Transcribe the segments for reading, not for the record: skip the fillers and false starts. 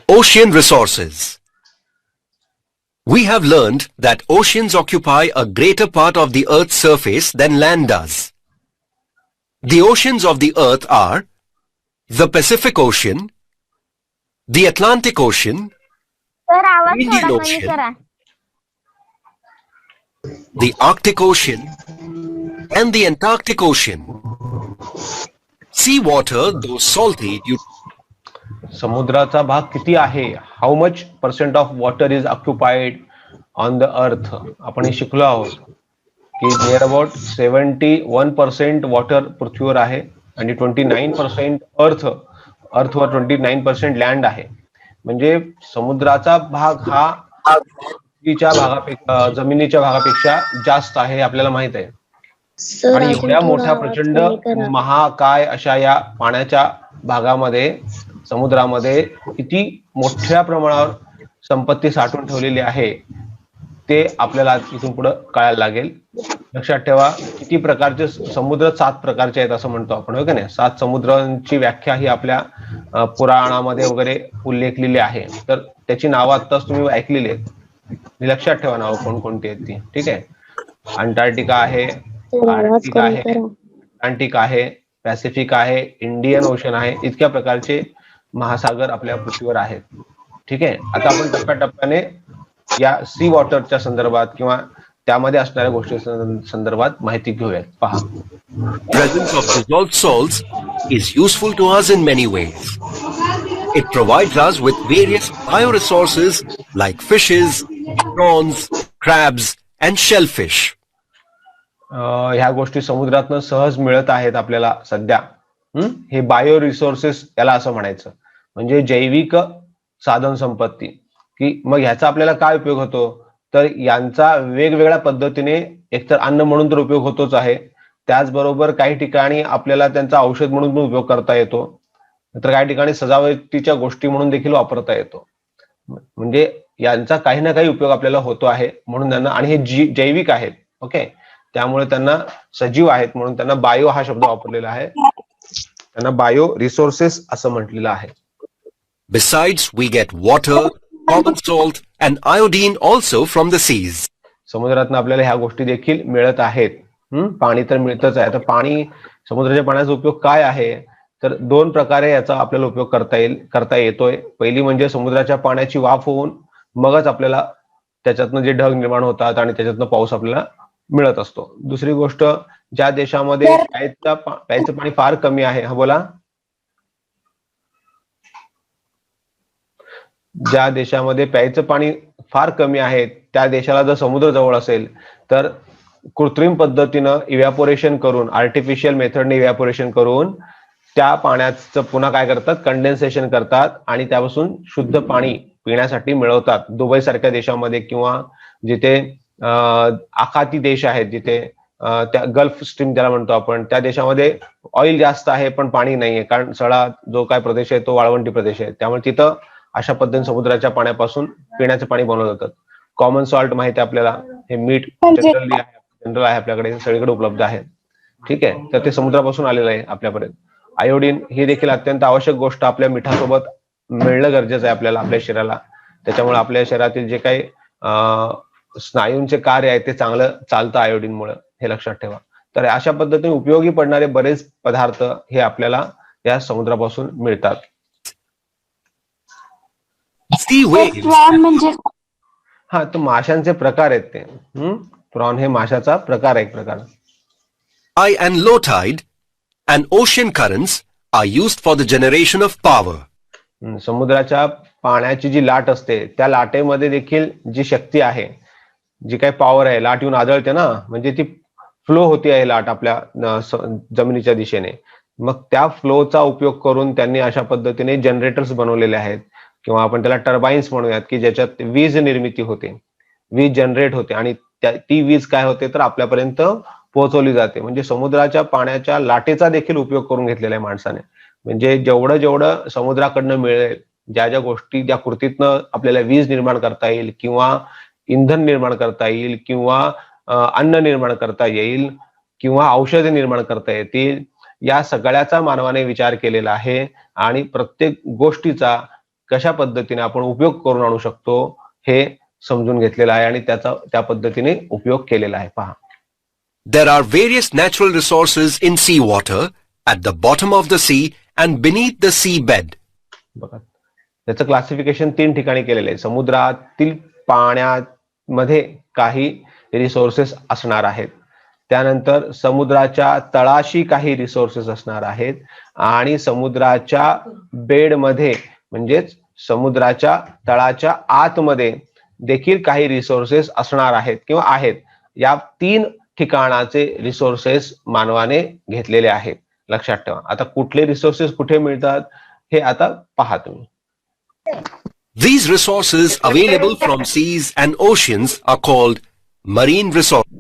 Ocean resources. We have learned that oceans occupy a greater part of the Earth's surface than land does. The oceans of the Earth are the Pacific Ocean, the Atlantic Ocean, sir आवाज Indian थोडा कमी Ocean, करा. the Arctic Ocean, and the Antarctic Ocean. Sea water, though salty due समुद्राचा भाग किती आहे? How much percent of water is occupied on the earth. आपण हे शिकलो आहोत की नियर अबाउट 71% वॉटर पृथ्वीवर आहे आणि 29% अर्थवर 29% लँड आहे. म्हणजे समुद्राचा भाग हा पृथ्वीच्या भागापेक्षा जमिनीच्या भागापेक्षा जास्त आहे आपल्याला माहित आहे. आणि एवढ्या मोठ्या प्रचंड महाकाय अशा या पाण्याच्या भागामध्ये समुद्रामध्ये किती मोठ्या प्रमाणावर संपत्ती साठवून ठेवलेली आहे ते आपल्याला इथून पुढे कळायला लागेल. लक्षात ठेवा किती प्रकारचे समुद्र 7 प्रकारचे आहेत असं म्हणतो आपण, हो का नाही. 7 समुद्रांची व्याख्या ही आपल्या पुराणामध्ये वगैरे उल्लेखलेली आहे. तर त्याची नावं आत्ताच तुम्ही ऐकलेली आहेत. लक्षात ठेवा नावं कोणकोणती आहेत ती. ठीक आहे. अंटार्क्टिका आहे, आर्क्टिक आहे, अटलांटिक आहे, पॅसिफिक आहे, इंडियन ओशन आहे. इतक्या प्रकारचे महासागर आपल्या पृथ्वीवर आहेत. ठीक आहे. आता आपण टप्प्याटप्प्याने या सी वॉटरच्या संदर्भात किंवा त्यामध्ये असणाऱ्या गोष्टी संदर्भात माहिती घेऊयात. पहा. presence of dissolved salts is useful to us in many ways. It provides us with various bioresources like fishes, prawns, crabs, and shellfish. ह्या गोष्टी समुद्रातनं सहज मिळत आहेत आपल्याला सध्या. हे बायो रिसोर्सेस याला असं म्हणायचं, म्हणजे जैविक साधन संपत्ती. की मग ह्याचा आपल्याला काय उपयोग होतो? तर यांचा वेगवेगळ्या पद्धतीने एकतर अन्न म्हणून तर उपयोग होतोच आहे, त्याचबरोबर काही ठिकाणी आपल्याला त्यांचा औषध म्हणून पण उपयोग करता येतो, तर काही ठिकाणी सजावटीच्या गोष्टी म्हणून देखील वापरता येतो. म्हणजे यांचा काही ना काही उपयोग आपल्याला होतो आहे म्हणून त्यांना, आणि हे जैविक आहेत. ओके. त्यामुळे त्यांना सजीव आहेत म्हणून त्यांना बायो हा शब्द वापरलेला आहे. त्यांना बायो रिसोर्सेस असं म्हटलेलं आहे. Besides, we get water, common salt, and iodine also from the seas. समुद्रातून आपल्याला ह्या गोष्टी देखील मिळत आहेत. पाणी तर मिळतच आहे. तर पाणी, समुद्राच्या पाण्याचा उपयोग काय आहे? तर 2 प्रकारे याचा आपल्याला उपयोग करता येतोय. पहिली म्हणजे समुद्राच्या पाण्याची वाफ होऊन मगच आपल्याला त्याच्यातनं जे ढग निर्माण होतात आणि त्याच्यातनं पाऊस आपल्याला मिळत असतो. दुसरी गोष्ट, ज्या देशामध्ये प्यायचं पाणी फार कमी आहे. हा बोला. ज्या देशामध्ये प्यायचं पाणी फार कमी आहे त्या देशाला जर समुद्र जवळ असेल तर कृत्रिम पद्धतीनं इव्हॅपोरेशन करून, आर्टिफिशियल मेथडने इव्हॅपोरेशन करून त्या पाण्याचं पुन्हा काय करतात, कंडेन्सेशन करतात आणि त्यापासून शुद्ध पाणी पिण्यासाठी मिळवतात. दुबई सारख्या देशामध्ये किंवा जिथे आखाती देश आहेत, जिथे त्या गल्फ स्ट्रीम ज्याला म्हणतो आपण, त्या देशामध्ये ऑइल जास्त आहे पण पाणी नाहीये, कारण सगळा जो काय प्रदेश आहे तो वाळवंटी प्रदेश आहे. त्यामुळे तिथं अशा पद्धतीने समुद्राच्या पाण्यापासून पिण्याचं पाणी बनवलं जातं. कॉमन सॉल्ट माहिती आहे आपल्याला, हे मीठ जनरल आहे आपल्याकडे, सगळीकडे उपलब्ध आहे. ठीक आहे. तर ते समुद्रापासून आलेलं आहे आपल्यापर्यंत. आयोडीन ही देखील अत्यंत आवश्यक गोष्ट आपल्या मिठासोबत मिळणं गरजेचं आहे आपल्याला, आपल्या शरीराला. त्याच्यामुळे आपल्या शरीरातील जे काही स्नायूंचे कार्य आहे ते चांगलं चालतं आयोडीनमुळे, हे लक्षात ठेवा. तर अशा पद्धतीने उपयोगी पडणारे बरेच पदार्थ हे आपल्याला या समुद्रापासून मिळतात. हा, तर माशांचे प्रकार आहेत ते. प्रॉन हे माशाचा प्रकार आहे, एक प्रकार. High and low tide and ocean currents are used for the generation of power. समुद्राच्या पाण्याची जी लाट असते त्या लाटेमध्ये देखील जी शक्ती आहे, जी काही पॉवर आहे, लाट येऊन आदळते ना, म्हणजे ती फ्लो होती आहे लाट आपल्या जमिनीच्या दिशेने. मग त्या फ्लोचा उपयोग करून त्यांनी अशा पद्धतीने जनरेटर्स बनवलेले आहेत, किंवा आपण त्याला टर्बाईन्स म्हणूयात, की ज्याच्यात वीज निर्मिती होते, वीज जनरेट होते आणि ती वीज काय होते तर आपल्यापर्यंत पोहोचवली जाते. म्हणजे समुद्राच्या पाण्याच्या लाटेचा देखील उपयोग करून घेतलेला आहे माणसाने. म्हणजे जेवढं समुद्राकडनं मिळेल, ज्या ज्या गोष्टी, ज्या कृतीतनं आपल्याला वीज निर्माण करता येईल किंवा इंधन निर्माण करता येईल किंवा अन्न निर्माण करता येईल किंवा औषधे निर्माण करता येतील, या सगळ्याचा मानवाने विचार केलेला आहे आणि प्रत्येक गोष्टीचा कशा पद्धतीने आपण उपयोग करून आणू शकतो हे समजून घेतलेलं आहे आणि त्या पद्धतीने उपयोग केलेला आहे. पहा, There are various natural resources in seawater, at the bottom of the sea and beneath the seabed. बघा त्याचं क्लासिफिकेशन 3 ठिकाणी केलेलं आहे. समुद्रातील पाण्यामध्ये काही रिसोर्सेस असणार आहेत, त्यानंतर समुद्राच्या तळाशी काही रिसोर्सेस असणार आहेत आणि समुद्राच्या बेडमध्ये म्हणजेच समुद्राच्या तळाच्या आतमध्ये देखील काही रिसोर्सेस असणार आहेत किंवा आहेत. या 3 ठिकाणाचे रिसोर्सेस मानवाने घेतलेले आहेत. लक्षात ठेवा. आता कुठले रिसोर्सेस कुठे मिळतात हे आता पहा तुम्ही. These resources available from seas and oceans are called marine resources.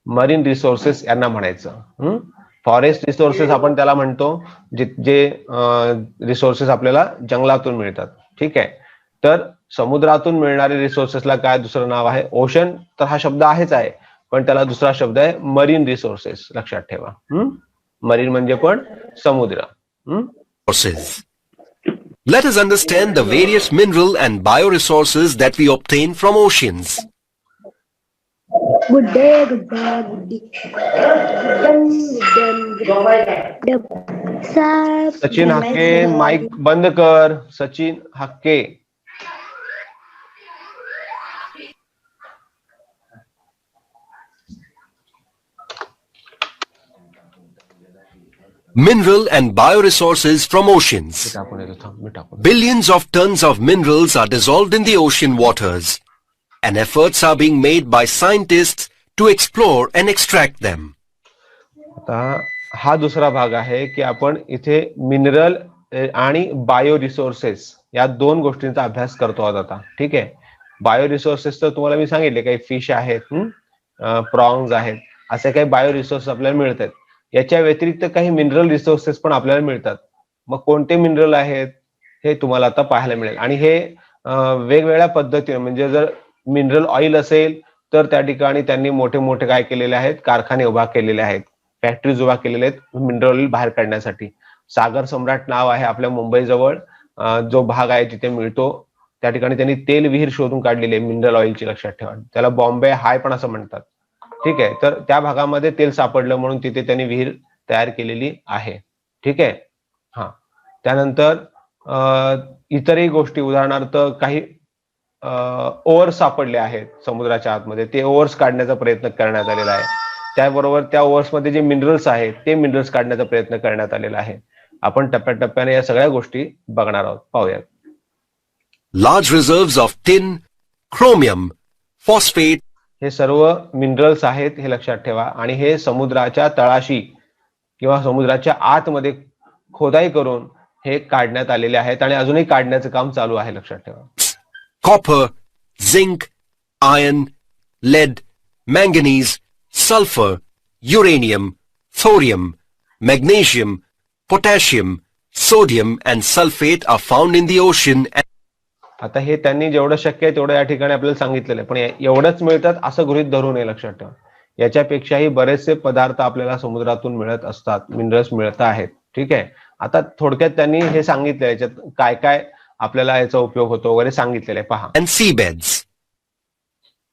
Marine resources यांना म्हणायचं. फॉरेस्ट रिसोर्सेस आपण त्याला म्हणतो जे रिसोर्सेस आपल्याला जंगलातून मिळतात. ठीक आहे. तर समुद्रातून मिळणारे रिसोर्सेसला काय दुसरं नाव आहे? ओशन. तर हा शब्द आहेच आहे, पण त्याला दुसरा शब्द आहे मरीन रिसोर्सेस. लक्षात ठेवा. मरीन म्हणजे पण समुद्र. Let us understand the various mineral and bioresources that we obtain from oceans. Good day, good day, good day. Sir, Sachin हक्के, माइक बंद कर. सचिन हक्के. Mineral and bioresources from oceans. Billions of tons of minerals are dissolved in the ocean waters, and efforts are being made by scientists to explore and extract them. आता हा दुसरा भाग आहे की आपण इथे मिनरल आणि बायो रिसोर्सेस या 2 गोष्टींचा अभ्यास करतो आहोत आता. ठीक आहे. बायो रिसोर्सेस तर तुम्हाला मी सांगितले, काही फिश आहेत, प्रॉन्स आहेत, असे काही बायो रिसोर्सेस आपल्याला मिळतात. याच्या व्यतिरिक्त काही मिनरल रिसोर्सेस पण आपल्याला मिळतात. मग कोणते मिनरल आहेत हे तुम्हाला आता पाहायला मिळेल. आणि हे वेगवेगळ्या पद्धतीने, म्हणजे जर मिनरल ऑइल असेल तर त्या ठिकाणी त्यांनी मोठे मोठे काय केलेले आहेत, कारखाने उभा केलेले आहेत, फॅक्टरीज उभा केलेले आहेत मिनरल ऑइल बाहेर काढण्यासाठी. सागर सम्राट नाव आहे आपल्या मुंबई जवळ जो भाग आहे तिथे मिळतो, त्या ठिकाणी त्यांनी तेल विहीर शोधून काढलेली आहे मिनरल ऑइलची. लक्षात ठेवा. त्याला बॉम्बे हाय पण असं म्हणतात. ठीक आहे. तर त्या भागामध्ये तेल सापडलं म्हणून तिथे त्यांनी विहीर तयार केलेली आहे. ठीक आहे. हा, त्यानंतर इतरही गोष्टी, उदाहरणार्थ काही ओव्हर्स सापडले आहेत समुद्राच्या आतमध्ये, ते ओव्हर्स काढण्याचा प्रयत्न करण्यात आलेला आहे. त्याबरोबर त्या ओव्हर्स मध्ये जे मिनरल्स आहेत ते मिनरल्स काढण्याचा प्रयत्न करण्यात आलेला आहे. आपण टप्प्याटप्प्याने या सगळ्या गोष्टी बघणार आहोत. पाहूयात. Large reserves of tin, chromium, phosphate. हे सर्व मिनरल्स आहेत हे लक्षात ठेवा. आणि हे समुद्राच्या तळाशी किंवा समुद्राच्या आतमध्ये खोदाई करून हे काढण्यात आलेले आहेत आणि अजूनही काढण्याचं काम चालू आहे. लक्षात ठेवा. Copper, zinc, iron, lead, manganese, sulfur, uranium, thorium, magnesium, potassium, sodium and sulfate are found in the ocean. आता हे त्यांनी जेवढं शक्य आहे तेवढं या ठिकाणी आपल्याला सांगितलेलं आहे, पण एवढंच मिळतात असं गृहीत धरू नये. लक्षात ठेवा. याच्यापेक्षाही बरेचसे पदार्थ आपल्याला समुद्रातून मिळत असतात, मिनरल्स मिळत आहेत. ठीक आहे. आता थोडक्यात त्यांनी हे सांगितलं याच्यात काय काय आपल्याला याचा उपयोग होतो वगैरे सांगितलेलं आहे. पहा. And seabeds.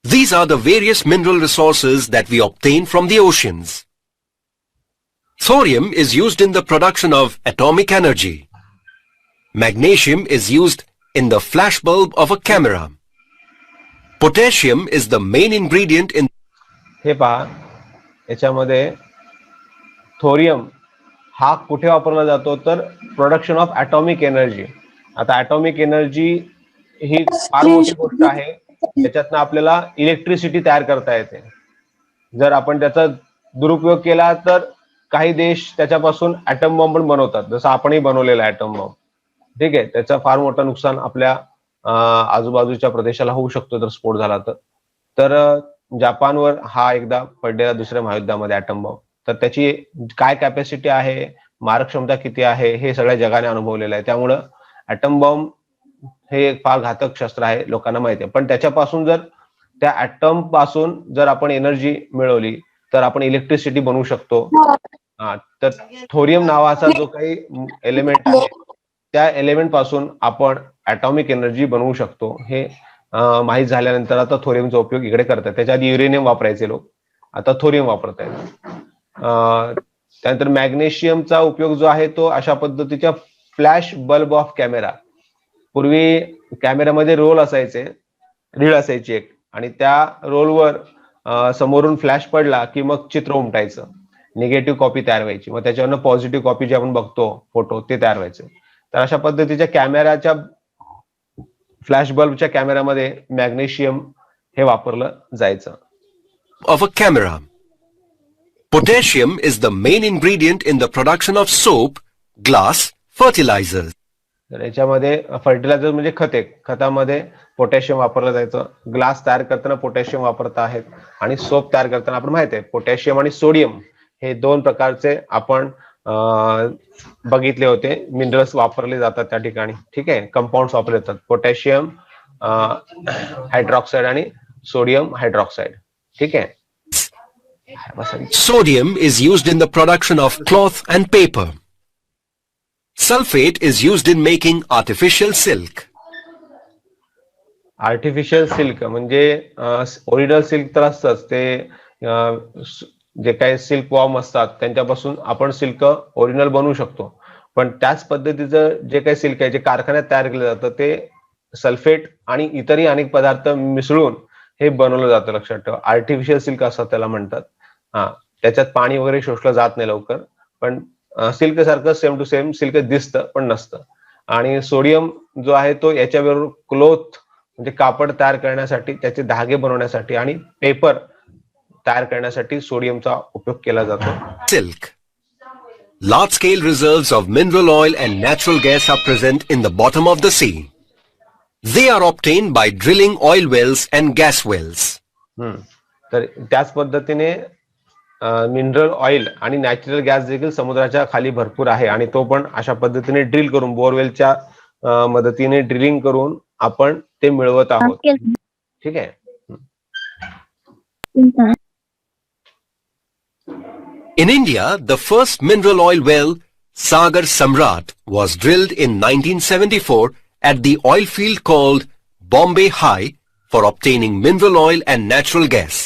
These are the various mineral resources that we obtain from the oceans. Thorium is used in the production of atomic energy. Magnesium is used in the flash bulb of a camera. Potassium is the main ingredient in. हे पहा, याच्यामध्ये thorium हा कुठे वापरला जातो तर production of atomic energy. आता atomic energy ही फार मोठी गोष्ट आहे. त्याच्यातनं आपल्याला इलेक्ट्रिसिटी तयार करता येते. जर आपण त्याचा दुरुपयोग केला तर काही देश त्याच्यापासून ॲटम बॉम्ब पण बनवतात, जसं आपणही बनवलेला ॲटम बॉम्ब. ठीक आहे. त्याचं फार मोठं नुकसान आपल्या आजूबाजूच्या प्रदेशाला होऊ शकतो जर स्फोट झाला तर. जपानवर हा एकदा पडलेला दुसऱ्या महायुद्धामध्ये ॲटम बॉम्ब, तर त्याची काय कॅपॅसिटी आहे, मारक क्षमता किती आहे हे सगळ्या जगाने अनुभवलेलं आहे. त्यामुळं ॲटम बॉम्ब हे एक फार घातक शस्त्र आहे, लोकांना माहिती आहे. पण त्याच्यापासून जर त्या ॲटम पासून जर आपण एनर्जी मिळवली तर आपण इलेक्ट्रिसिटी बनवू शकतो. तर थोरियम नावाचा जो काही एलिमेंट आहे त्या एलिमेंट पासून आपण ॲटॉमिक एनर्जी बनवू शकतो हे माहीत झाल्यानंतर आता थोरियमचा उपयोग इकडे करतात. त्याच्या आधी युरेनियम वापरायचे लोक, आता थोरियम वापरतायत. त्यानंतर मॅग्नेशियमचा उपयोग जो आहे तो अशा पद्धतीच्या फ्लॅश बल्ब ऑफ कॅमेरा. पूर्वी कॅमेऱ्यामध्ये रोल असायचे, रीळ असायची एक, आणि त्या रोलवर समोरून फ्लॅश पडला की मग चित्र उमटायचं, निगेटिव्ह कॉपी तयार व्हायची, मग त्याच्यावरनं पॉझिटिव्ह कॉपी जे आपण बघतो फोटो ते तयार व्हायचे. तर अशा पद्धतीच्या कॅमेऱ्याच्या फ्लॅश बल्बच्या कॅमेऱ्यामध्ये मॅग्नेशियम हे वापरलं जायचं. Of a camera. Potassium is the main ingredient in the production of soap, glass, fertilizers. तर याच्यामध्ये फर्टिलायझर म्हणजे खते, खतामध्ये पोटॅशियम वापरलं जायचं. ग्लास तयार करताना पोटॅशियम वापरत आहेत, आणि सोप तयार करताना आपण माहिती आहे पोटॅशियम आणि सोडियम हे दोन प्रकारचे आपण बघितले होते मिनरल्स वापरले जातात त्या ठिकाणी. ठीक आहे, कंपाऊंड्स वापरले जातात, पोटॅशियम हायड्रॉक्साईड आणि सोडियम हायड्रॉक्साईड. ठीक आहे. Sodium is used in the production of cloth and paper. Sulfate is used in making artificial silk. Artificial silk म्हणजे ओरिजिनल सिल्क तर असतंच, ते जे काही सिल्क वॉर्म असतात त्यांच्यापासून आपण सिल्क ओरिजिनल बनवू शकतो. पण त्याच पद्धतीचं जे काही सिल्क आहे जे कारखान्यात तयार केलं जातं ते सल्फेट आणि इतरही अनेक पदार्थ मिसळून हे बनवलं जातं. लक्षात ठेवा, आर्टिफिशियल सिल्क असं त्याला म्हणतात. त्याच्यात पाणी वगैरे शोषलं जात नाही लवकर, पण सिल्क सारखं सेम टू सेम सिल्क दिसतं पण नसतं. आणि सोडियम जो आहे तो याच्याबरोबर क्लोथ म्हणजे कापड तयार करण्यासाठी, त्याचे धागे बनवण्यासाठी आणि पेपर तयार करण्यासाठी सोडियमचा उपयोग केला जातो. Silk. Large-scale reserves of mineral oil and natural gas are present in the bottom of the sea. They are obtained by drilling oil wells and gas wells. तर त्याच पद्धतीने मिनरल ऑइल आणि नॅचरल गॅस देखील समुद्राच्या खाली भरपूर आहे, आणि तो पण अशा पद्धतीने ड्रिल करून, बोरवेलच्या मदतीने ड्रिलिंग करून आपण ते मिळवत आहोत. ठीक आहे. In India, the first mineral oil well, Sagar Samrat, was drilled in 1974 at the oil field called Bombay High for obtaining mineral oil and natural gas.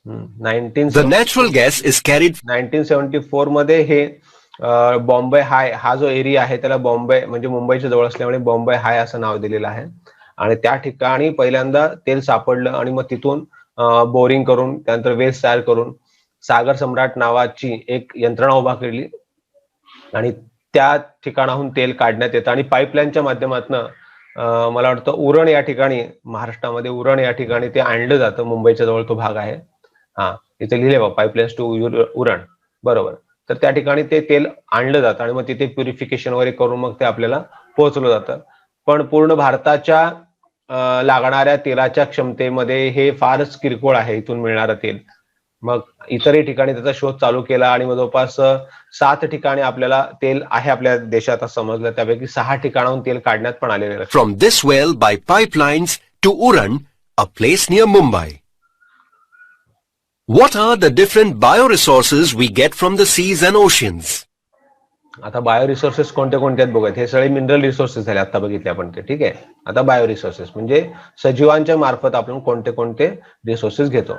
The natural gas is carried 1974 मध्ये हे बॉम्बे हाय हा जो area आहे त्याला बॉम्बे म्हणजे मुंबईच्या जवळ असल्यामुळे बॉम्बे हाय असं नाव दिलेलं आहे. आणि त्या ठिकाणी पहिल्यांदा तेल सापडलं आणि मग तिथून बोरिंग करून त्यानंतर वेल्स तयार करून सागर सम्राट नावाची एक यंत्रणा उभा केली आणि त्या ठिकाणाहून तेल काढण्यात येतं आणि पाईपलाईनच्या माध्यमातून मला वाटतं उरण या ठिकाणी, महाराष्ट्रामध्ये उरण या ठिकाणी ते आणलं जातं. मुंबईच्या जवळ तो भाग आहे. इथे लिहिले बा पाईपलाईन्स टू उरण, बरोबर. तर त्या ठिकाणी ते तेल आणलं जातं आणि मग तिथे प्युरिफिकेशन वगैरे करून मग ते आपल्याला पोहोचलं जातं. पण पूर्ण भारताच्या लागणाऱ्या तेलाच्या क्षमतेमध्ये हे फारच किरकोळ आहे इथून मिळणारं तेल. मग इतरही ठिकाणी त्याचा शोध चालू केला आणि मग जवळपास 7 ठिकाणी आपल्याला तेल आहे आपल्या देशात असं समजलं. त्यापैकी 6 ठिकाणाहून तेल काढण्यात पण आलेलं आहे. from this well by pipelines to Uran, a place near Mumbai. What are the different bioresources we get from the seas and oceans? आता बायो रिसोर्सेस कोणते कोणते आहेत बघूयात. हे सगळे मिनरल रिसोर्सेस झाले आता बघितले आपण ते. ठीक आहे. आता बायो रिसोर्सेस म्हणजे सजीवांच्या मार्फत आपण कोणते कोणते रिसोर्सेस घेतो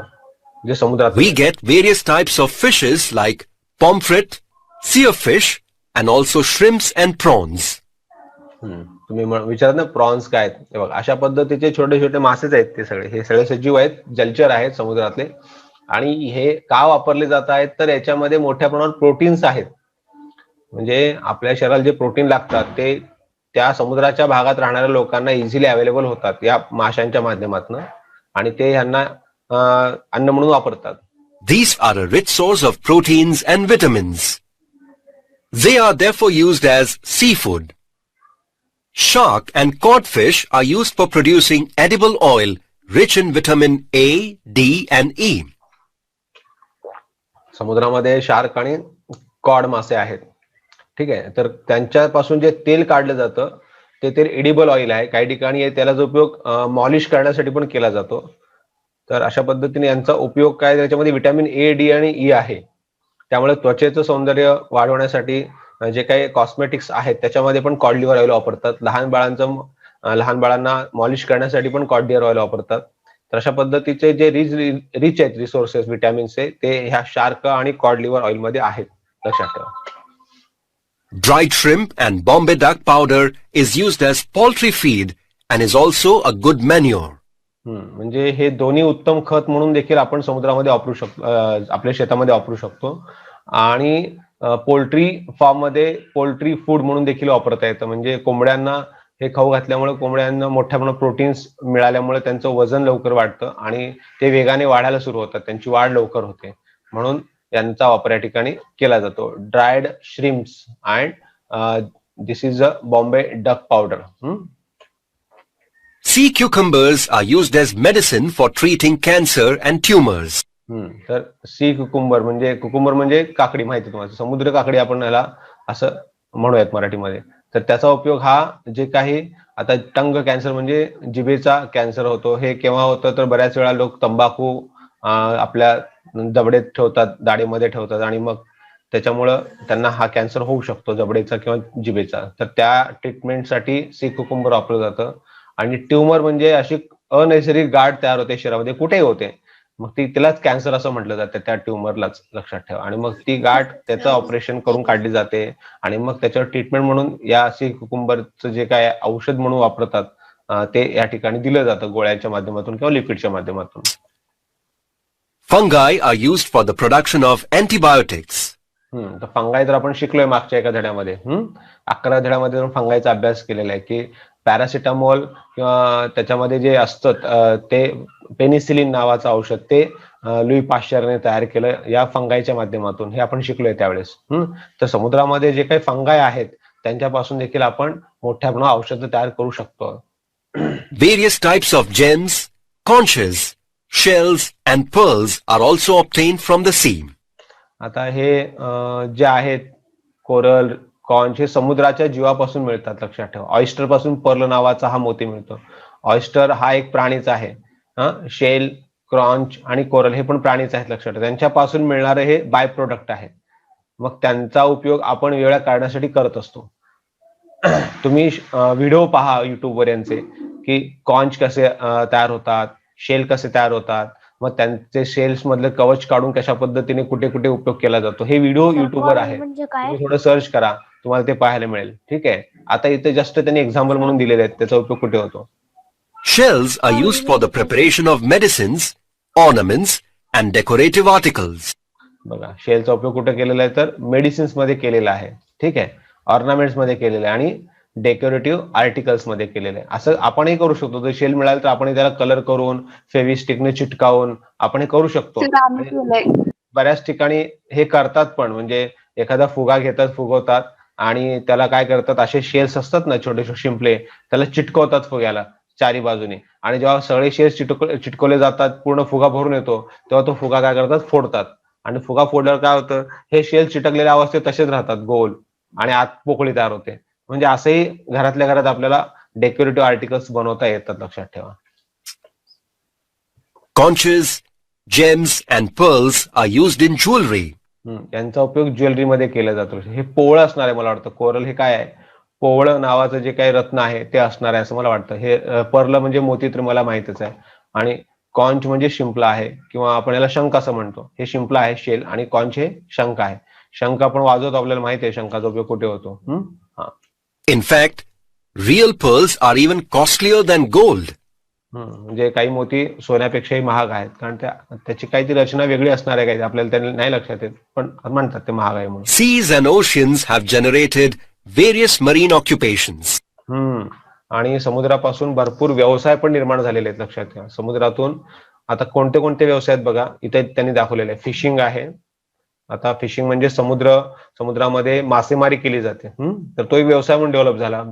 जे समुद्रात. We get various types of fishes like pomfret, seerfish, and also shrimps and prawns. तुम्ही विचारत ना प्रॉन्स काय आहेत, हे बघा अशा पद्धतीचे छोटे छोटे मासेच आहेत. ते सगळे हे सगळे सजीव आहेत, जलचर आहेत समुद्रातले. आणि हे का वापरले जात आहेत तर याच्यामध्ये मोठ्या प्रमाणात प्रोटीन्स आहेत. म्हणजे आपल्या शरीराला जे प्रोटीन लागतात ते त्या समुद्राच्या भागात राहणाऱ्या लोकांना इझिली अवेलेबल होतात या माशांच्या माध्यमातून आणि ते यांना अन्न म्हणून वापरतात. These are a rich source of proteins and vitamins. They are therefore used as seafood. Shark and codfish are used for producing edible oil rich in vitamin A, D and E. समुद्रामध्ये shark आणि cod मासे आहेत. ठीक आहे. तर त्यांच्यापासून जे तेल काढलं जातं ते तेल एडिबल ऑइल आहे. काही ठिकाणी त्याचा उपयोग मॉलिश करण्यासाठी पण केला जातो. तर अशा पद्धतीने यांचा उपयोग काय, त्याच्यामध्ये विटॅमिन ए, डी आणि ई आहे. त्यामुळे त्वचेचं सौंदर्य वाढवण्यासाठी जे काही कॉस्मेटिक्स आहेत त्याच्यामध्ये पण कॉड लिव्हर ऑइल वापरतात. लहान बाळांचं लहान बाळांना मॉलिश करण्यासाठी पण कॉड डिअर ऑइल वापरतात. तर अशा पद्धतीचे जे रिच आहेत रिसोर्सेस विटॅमिन्सचे ते ह्या शार्क आणि कॉड लिव्हर ऑइल मध्ये आहेत, लक्षात ठेवा. Dried shrimp and Bombay duck powder is used as poultry feed and is also a good manure. म्हणजे हे दोन्ही उत्तम खत म्हणून देखील आपण समुद्रामध्ये वापरू शकतो, आपल्या शेतामध्ये वापरू शकतो. आणि पोल्ट्री फार्म मध्ये पोल्ट्री फूड म्हणून देखील वापरता येतं. म्हणजे कोंबड्यांना हे खाऊ घातल्यामुळे कोंबड्यांना मोठ्या प्रमाणात प्रोटीन्स मिळाल्यामुळे त्यांचं वजन लवकर वाढतं आणि ते वेगाने वाढायला सुरू होतात, त्यांची वाढ लवकर होते. म्हणून यांचा वापर या ठिकाणी केला जातो. Dried shrimps and this is a Bombay duck powder. Sea cucumbers are used as medicine for treating cancer and tumors. तर सी कुकुंबर म्हणजे काकडी, माहिती तुम्हाला, समुद्र काकडी आपण याला असं म्हणूयात मराठीमध्ये. तर त्याचा उपयोग हा जे काही आता टंग कॅन्सर म्हणजे जिभेचा कॅन्सर होतो, हे केव्हा होतं तर बऱ्याच वेळा लोक तंबाखू आपल्या जबडेत ठेवतात, दाढीमध्ये ठेवतात आणि मग त्याच्यामुळं त्यांना हा कॅन्सर होऊ शकतो जबडेचा किंवा जिभेचा. तर त्या ट्रीटमेंटसाठी सी कुकुंबर वापरलं जातं. आणि ट्यूमर म्हणजे अशी अनैसर्गिक गाठ तयार होते शरीरामध्ये, कुठेही होते, मग त्यालाच कॅन्सर असं म्हटलं जातं, त्या ट्यूमरलाच, लक्षात ठेवा. आणि मग ती गाठ त्याचं ऑपरेशन करून काढली जाते आणि मग त्याच्यावर ट्रीटमेंट म्हणून या सी कुकुंबरचं जे काय औषध म्हणून वापरतात ते या ठिकाणी दिलं जातं गोळ्याच्या माध्यमातून किंवा लिक्विडच्या माध्यमातून. Fungi are used for the production of antibiotics. तर फंगाई तर आपण शिकलोय मागच्या एका धड्यामध्ये. 11 धड्यामध्ये फंगाईचा अभ्यास केलेला आहे की पॅरासिटामॉल किंवा त्याच्यामध्ये जे असतं ते पेनिसिलिन नावाचं औषध ते लुई पाश्चरने तयार केलं या फंगाईच्या माध्यमातून, हे आपण शिकलोय त्यावेळेस. तर समुद्रामध्ये जे काही फंगाई आहेत त्यांच्यापासून देखील आपण मोठ्या प्रमाणात औषधं तयार करू शकतो. Various types of gems, conches, shells and pearls are also obtained from the sea. आता हे जे आहेत कोरल, कॉन्च, हे समुद्राच्या जीवापासून मिळतात, लक्षात ठेवा. ऑयस्टर पासून पर्ल नावाचा हा मोती मिळतो. ऑयस्टर हा एक प्राणीच आहे. शेल, क्रॉन्च आणि कोरल हे पण प्राणीच आहेत, लक्षात ठेवा. त्यांच्यापासून मिळणारे हे बाय प्रोडक्ट आहे. मग त्यांचा उपयोग आपण वेगळ्या कारणासाठी करत असतो. तुम्ही व्हिडिओ पहा युट्यूबवर यांचे की कॉन्च कसे तयार होतात, शेल कसे तयार होतात, मग त्यांचे शेल्स मधले कवच काढून कशा पद्धतीने कुठे कुठे उपयोग केला जातो, हे व्हिडिओ युट्यूबवर आहे. तुम्ही थोडं सर्च करा, तुम्हाला ते पाहायला मिळेल. ठीक आहे. आता इथे जस्ट त्यांनी एक्झाम्पल म्हणून दिलेले आहेत, त्याचा उपयोग कुठे होतो. Shells are used for the preparation of medicines, ornaments and decorative articles. बघा, शेलचा उपयोग कुठे केलेला आहे तर मेडिसिन्स मध्ये केलेला आहे. ठीक आहे. ऑर्नामेंट्स मध्ये केलेलं आहे आणि डेकोरेटिव्ह आर्टिकल्स मध्ये केलेलं आहे. असं आपणही करू शकतो. जर शेल मिळालं तर आपण त्याला कलर करून फेविस्टिकने चिटकावून आपण करू शकतो. बऱ्याच ठिकाणी हे करतात पण, म्हणजे एखादा फुगा घेतात, फुगवतात आणि त्याला काय करतात, असे शेल्स असतात ना छोटे छोटे शिंपले, त्याला चिटकवतात फुग्याला चारी बाजूने, आणि जेव्हा सगळे शेल्स चिटकवले जातात, पूर्ण फुगा भरून येतो, तेव्हा तो फुगा काय करतात, फोडतात. आणि फुगा फोडल्यावर काय होतं, हे शेल्स चिटकलेल्या अवस्थेत तसेच राहतात गोल आणि आत पोकळी तयार होते. म्हणजे असंही घरातल्या घरात आपल्याला डेकोरेटिव्ह आर्टिकल्स बनवता येतात, लक्षात ठेवा. Conches, gems and pearls are used in jewelry. यांचा उपयोग ज्वेलरी मध्ये केला जातो. हे पोवळ असणार आहे मला वाटतं. कोरल हे काय आहे, पोवळ नावाचं जे काही रत्न आहे ते असणार आहे असं मला वाटतं. हे पर्ल म्हणजे मोती तर मला माहितच आहे. आणि कॉन्च म्हणजे शिंपला आहे किंवा आपण याला शंख असं म्हणतो. हे शिंपला आहे शेल आणि कॉन्च हे शंख आहे. शंख आपण वाजवतो, आपल्याला माहिती आहे शंखाचा उपयोग कुठे होतो. In fact, real pearls are even costlier than gold. म्हणजे काही मोती सोन्यापेक्षाही महाग आहेत, कारण त्याची काहीतरी रचना वेगळी असणार आहे, काही आपल्याला त्यांना नाही लक्षात येत, पण म्हणतात ते महाग आहे म्हणून. Seas and oceans have generated various marine occupations. आणि समुद्रापासून भरपूर व्यवसाय पण निर्माण झालेले आहेत, लक्षात घ्या. समुद्रातून आता कोणते कोणते व्यवसाय आहेत बघा, इथे त्यांनी दाखवलेले आहे. फिशिंग आहे. आता फिशिंग म्हणजे समुद्रामध्ये मासेमारी केली जाते. तर तो एक व्यवसाय म्हणून डेव्हलप झाला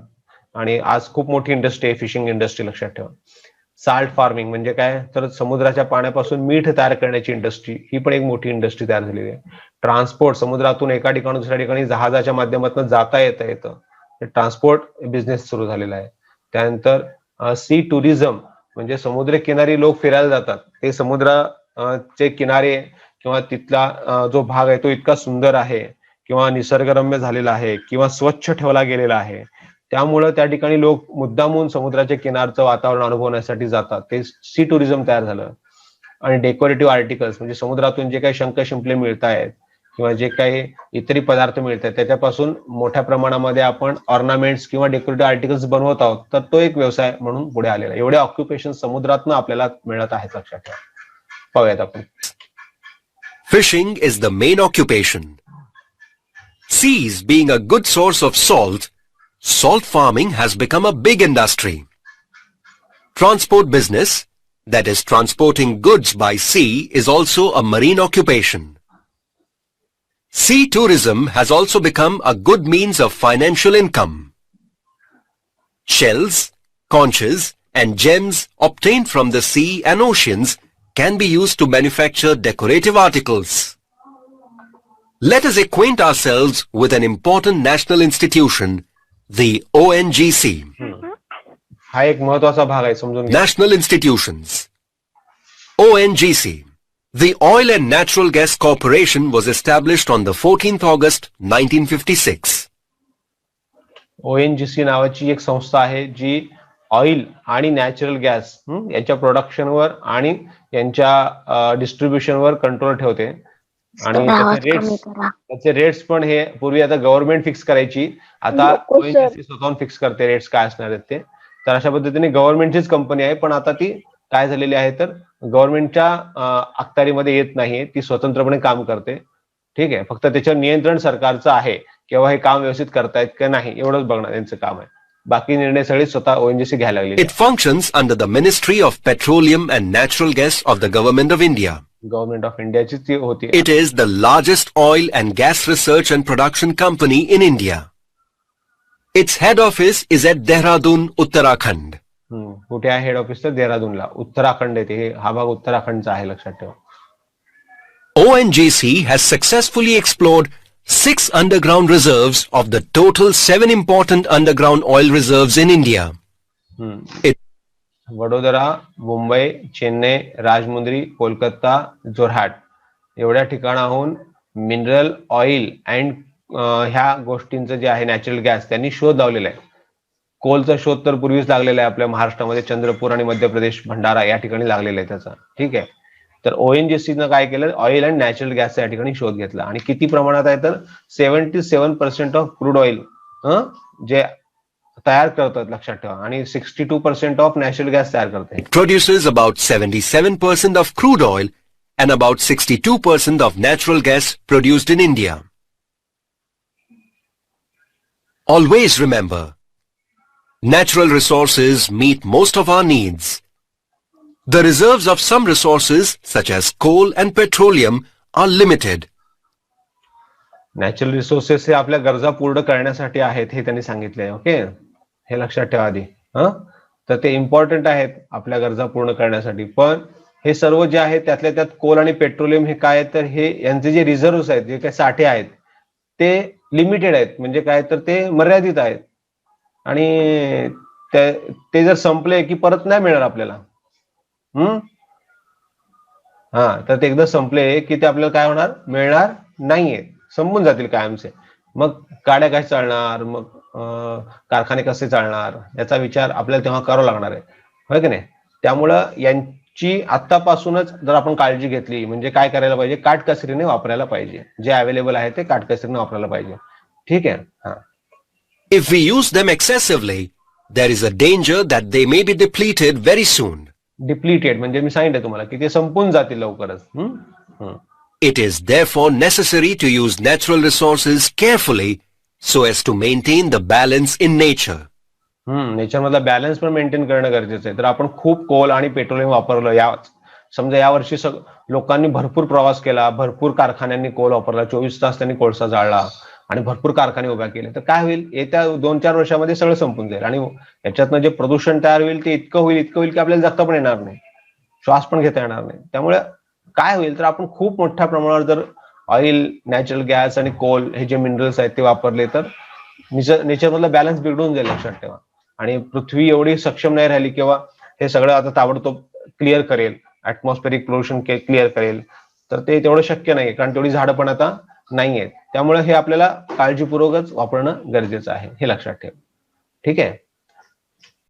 आणि आज खूप मोठी इंडस्ट्री आहे फिशिंग इंडस्ट्री, लक्षात ठेवा. साल्ट फार्मिंग म्हणजे काय, तर समुद्राच्या पाण्यापासून मीठ तयार करण्याची इंडस्ट्री, ही पण एक मोठी इंडस्ट्री तयार झालेली आहे. ट्रान्सपोर्ट, समुद्रातून एका ठिकाणी दुसऱ्या ठिकाणी जहाजाच्या माध्यमातून जाता येतं, ट्रान्सपोर्ट बिझनेस सुरू झालेला आहे. त्यानंतर सी टुरिझम म्हणजे समुद्र किनारी लोक फिरायला जातात, ते समुद्राचे किनारे किंवा तिथला जो भाग आहे तो इतका सुंदर आहे किंवा निसर्गरम्य झालेला आहे किंवा स्वच्छ ठेवला गेलेला आहे, त्यामुळं त्या ठिकाणी लोक मुद्दामून समुद्राच्या किनारचं वातावरण अनुभवण्यासाठी जातात. ते सी टुरिझम तयार झालं. आणि डेकोरेटिव्ह आर्टिकल्स म्हणजे समुद्रातून जे काही शंख शिंपले मिळत आहेत किंवा जे काही इतरी पदार्थ मिळत आहेत त्याच्यापासून मोठ्या प्रमाणामध्ये आपण ऑर्नामेंट्स किंवा डेकोरेटिव्ह आर्टिकल्स बनवत आहोत. तर तो एक व्यवसाय म्हणून पुढे आलेला आहे. एवढे ऑक्युपेशन समुद्रातनं आपल्याला मिळत आहेत, लक्षात ठेवा. पाहूयात आपण. Fishing is the main occupation. Seas being a good source of salt, salt farming has become a big industry. Transport business, that is transporting goods by sea, is also a marine occupation. Sea tourism has also become a good means of financial income. Shells, conches and gems obtained from the sea and oceans can be used to manufacture decorative articles. Let us acquaint ourselves with an important national institution, the ONGC. हा एक महत्वाचा भाग आहे, समजून घ्या. National institutions. ONGC. The Oil and Natural Gas Corporation was established on the 14th August 1956. ONGC नावाची एक संस्था आहे जी ऑइल आणि नॅचरल गॅस यांच्या प्रोडक्शनवर आणि यांच्या डिस्ट्रीब्युशनवर कंट्रोल ठेवते. आणि त्याचे रेट्स पण हे पूर्वी आता गव्हर्नमेंट फिक्स करायची, आता ONGC स्वतःहून फिक्स करते रेट्स काय असणार आहेत ते. तर अशा पद्धतीने गव्हर्नमेंटचीच कंपनी आहे, पण आता ती काय झालेली आहे तर गव्हर्नमेंटच्या अखत्यारीमध्ये येत नाहीये, ती स्वतंत्रपणे काम करते. ठीक आहे, फक्त त्याच्यावर नियंत्रण सरकारचं आहे, किंवा हे काम व्यवस्थित करतायत की नाही एवढंच बघणं त्यांचं काम आहे. बाकी निर्णय सगळे स्वतः ONGC घ्यायला लागले. It functions under the Ministry of Petroleum and Natural Gas of the Government of India. Government of इंडियाची ती होती. It is the largest oil and gas research and production company in India. Its head office is at Dehradun, Uttarakhand. कुठे आहे head office? तर देहरादूनला. उत्तराखंड येते, हा भाग उत्तराखंडचा आहे, लक्षात ठेवा. ONGC has successfully explored 6 underground reserves of the total 7 important underground oil reserves in India. Vadodara, Mumbai, Chennai, Rajahmundry, Kolkata, Jorhat एवढ्या ठिकाणाहून मिनरल ऑइल अँड ह्या गोष्टींचं जे आहे नॅचरल गॅस त्यांनी शोध लावलेला आहे. कोलचा शोध तर पूर्वीच लागलेला आहे आपल्या महाराष्ट्रामध्ये, चंद्रपूर आणि मध्य प्रदेश, भंडारा या ठिकाणी लागलेला आहे त्याचा. ठीक आहे, तर ONGCनं काय केलं, ऑइल अँड नॅचरल गॅसचा या ठिकाणी शोध घेतला. आणि किती प्रमाणात आहे तर 77% ऑफ क्रूड ऑइल जे तयार करतात, लक्षात ठेवा. आणि 62% ऑफ नॅचरल गॅस तयार करते. Produces about 77% of crude oil and about 62% of natural gas produced in India. Always remember, natural resources meet most of our needs. The reserves of some resources, such as coal and petroleum, are limited. Natural resources हे आपल्या गरजा पूर्ण करण्यासाठी आहेत, हे त्यांनी सांगितले. Okay, हे लक्षात ठेवा आधी. तर ते इम्पॉर्टंट आहेत आपल्या गरजा पूर्ण करण्यासाठी. पण हे सर्व जे आहे त्यातल्या त्यात कोल आणि पेट्रोलियम हे काय तर हे यांचे जे रिझर्व्ह आहेत, जे काही साठे आहेत ते लिमिटेड आहेत. म्हणजे काय तर ते मर्यादित आहेत. आणि ते जर संपले की परत नाही मिळणार आपल्याला. तर ते एकदा संपले की ते आपल्याला काय होणार, मिळणार नाहीये, संपून जातील कायमचे. मग गाड्या कशा चालणार, मग कारखाने कसे चालणार याचा विचार आपल्याला तेव्हा करावा लागणार आहे, होय की नाही. त्यामुळं यांची आतापासूनच जर आपण काळजी घेतली म्हणजे काय करायला पाहिजे, काटकसरीने वापरायला पाहिजे. जे अवेलेबल आहे ते काटकसरीने वापरायला पाहिजे. ठीक आहे. If we use them excessively, there is a danger that they may be depleted very soon. Depleted म्हणजे मी सांगितलं तुम्हाला की ते संपून जातील लवकरच. It is therefore necessary to use natural resources carefully so as to maintain the balance in nature. नेचरमधला balance पण मेंटेन करणं गरजेचं आहे. तर आपण खूप कोल आणि पेट्रोलियम वापरलं, समजा यावर्षी लोकांनी भरपूर प्रवास केला, भरपूर कारखान्यांनी कोल वापरला, 24 तास त्यांनी कोळसा जाळला आणि भरपूर कारखाने उभ्या केले, तर काय होईल, येत्या 2-4 वर्षामध्ये सगळं संपून जाईल. आणि याच्यातनं जे प्रदूषण तयार होईल ते इतकं होईल की आपल्याला जगता पण येणार नाही, श्वास पण घेता येणार नाही. त्यामुळे काय होईल तर आपण खूप मोठ्या प्रमाणावर जर ऑइल, नॅचरल गॅस आणि कोल हे जे मिनरल्स आहेत ते वापरले तर नेचरमधला बॅलन्स बिघडून जाईल, लक्षात ठेवा. आणि पृथ्वी एवढी सक्षम नाही राहिली किंवा हे सगळं आता ताबडतोब क्लिअर करेल, ऍटमॉस्फेरिक पोल्युशन क्लिअर करेल, तर ते तेवढं शक्य नाही, कारण तेवढी झाडं पण आता नाही आहेत. त्यामुळे हे आपल्याला काळजीपूर्वकच वापरणं गरजेचं आहे, हे लक्षात ठेवा. ठीक आहे.